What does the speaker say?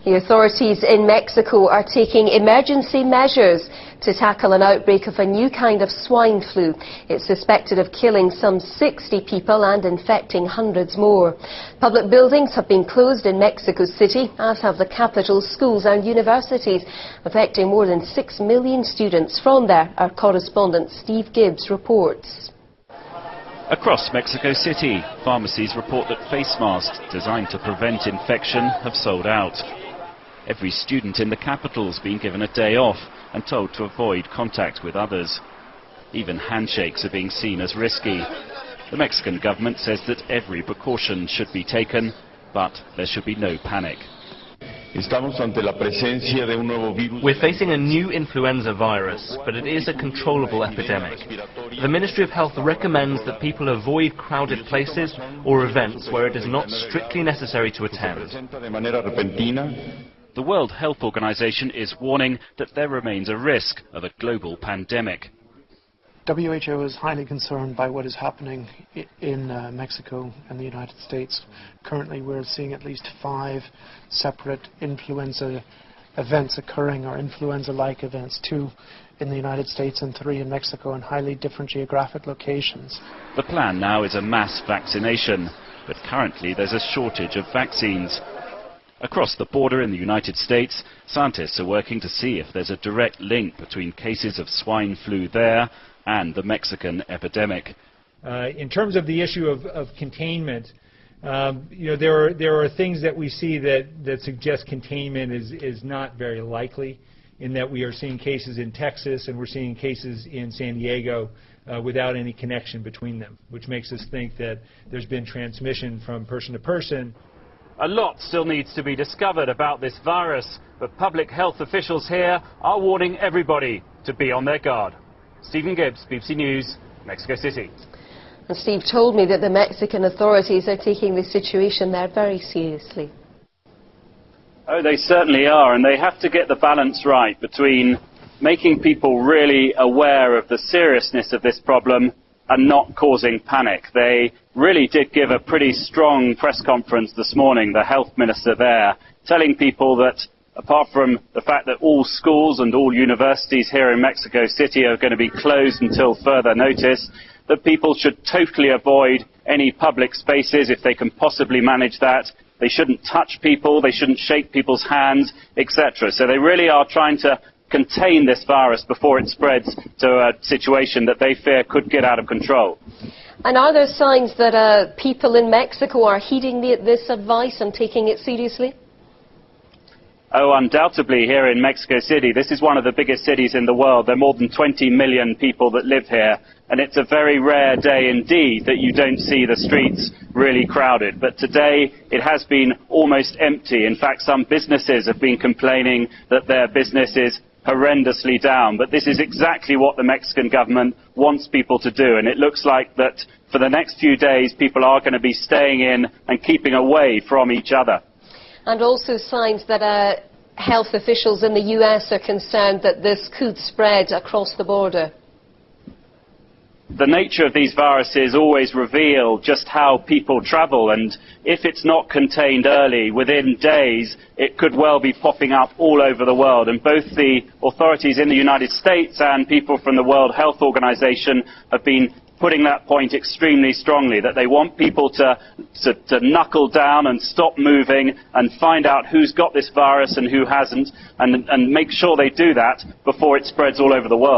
The authorities in Mexico are taking emergency measures to tackle an outbreak of a new kind of swine flu. It's suspected of killing some 60 people and infecting hundreds more. Public buildings have been closed in Mexico City, as have the capital's schools and universities, affecting more than 6 million students. From there, our correspondent Steve Gibbs reports. Across Mexico City, pharmacies report that face masks designed to prevent infection have sold out. Every student in the capital's been given a day off and told to avoid contact with others. Even handshakes are being seen as risky. The Mexican government says that every precaution should be taken, but there should be no panic. We're facing a new influenza virus, but it is a controllable epidemic. The Ministry of Health recommends that people avoid crowded places or events where it is not strictly necessary to attend. The World Health Organization is warning that there remains a risk of a global pandemic. WHO is highly concerned by what is happening in Mexico and the United States. Currently we're seeing at least 5 separate influenza events occurring, or influenza-like events, 2 in the United States and 3 in Mexico, in highly different geographic locations. The plan now is a mass vaccination, but currently there's a shortage of vaccines. Across the border in the United States, scientists are working to see if there's a direct link between cases of swine flu there and the Mexican epidemic. In terms of the issue of containment, there are things that we see that suggest containment is not very likely, in that we are seeing cases in Texas and we're seeing cases in San Diego without any connection between them, which makes us think that there's been transmission from person to person. A lot still needs to be discovered about this virus, but public health officials here are warning everybody to be on their guard. Stephen Gibbs, BBC News, Mexico City. And Steve told me that the Mexican authorities are taking the situation there very seriously. Oh, they certainly are, and they have to get the balance right between making people really aware of the seriousness of this problem and not causing panic. They really did give a pretty strong press conference this morning, the health minister there, telling people that apart from the fact that all schools and all universities here in Mexico City are going to be closed until further notice, that people should totally avoid any public spaces if they can possibly manage that. They shouldn't touch people, they shouldn't shake people's hands, etc. So they really are trying to contain this virus before it spreads to a situation that they fear could get out of control. And are there signs that people in Mexico are heeding this advice and taking it seriously? Oh, undoubtedly here in Mexico City. This is one of the biggest cities in the world. There are more than 20 million people that live here, and it's a very rare day indeed that you don't see the streets really crowded. But today it has been almost empty. In fact, some businesses have been complaining that their business is horrendously down. But this is exactly what the Mexican government wants people to do, and it looks like that for the next few days people are going to be staying in and keeping away from each other. And also signs that health officials in the US are concerned that this could spread across the border. The nature of these viruses always reveal just how people travel, and if it's not contained early, within days, it could well be popping up all over the world. And both the authorities in the United States and people from the World Health Organization have been putting that point extremely strongly, that they want people to knuckle down and stop moving and find out who's got this virus and who hasn't, and make sure they do that before it spreads all over the world.